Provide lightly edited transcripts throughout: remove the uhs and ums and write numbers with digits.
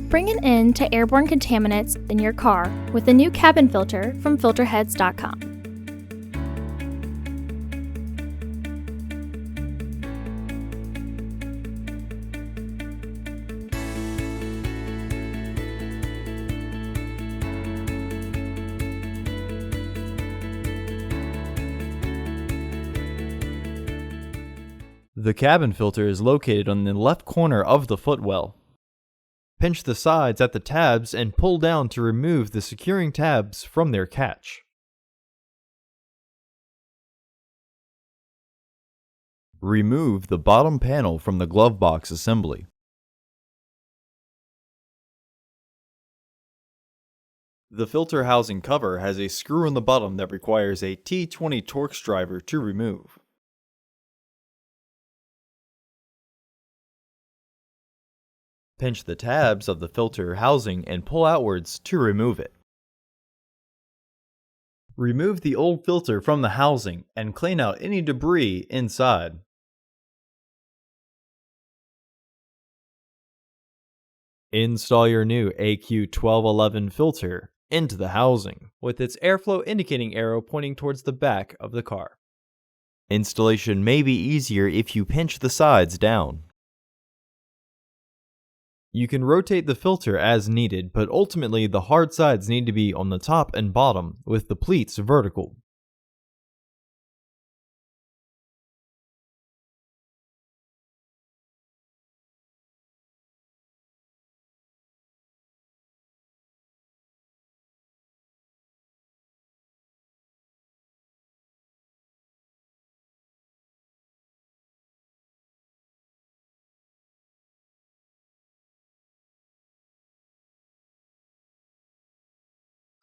Bring an end to airborne contaminants in your car with the new cabin filter from Filterheads.com. The cabin filter is located on the left corner of the footwell. Pinch the sides at the tabs and pull down to remove the securing tabs from their catch. Remove the bottom panel from the glove box assembly. The filter housing cover has a screw on the bottom that requires a T20 Torx driver to remove. Pinch the tabs of the filter housing and pull outwards to remove it. Remove the old filter from the housing and clean out any debris inside. Install your new AQ1211 filter into the housing, with its airflow indicating arrow pointing towards the back of the car. Installation may be easier if you pinch the sides down. You can rotate the filter as needed, but ultimately the hard sides need to be on the top and bottom, with the pleats vertical.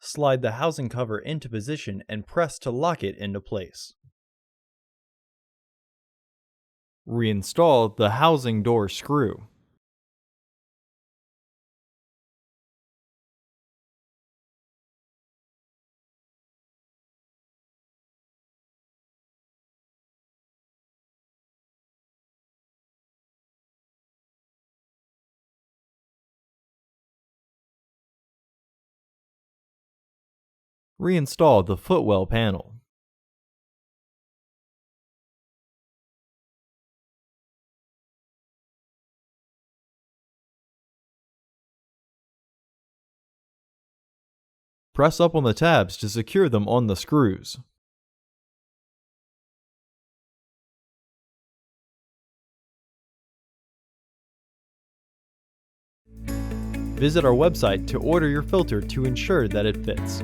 Slide the housing cover into position and press to lock it into place. Reinstall the housing door screw. Reinstall the footwell panel. Press up on the tabs to secure them on the screws. Visit our website to order your filter to ensure that it fits.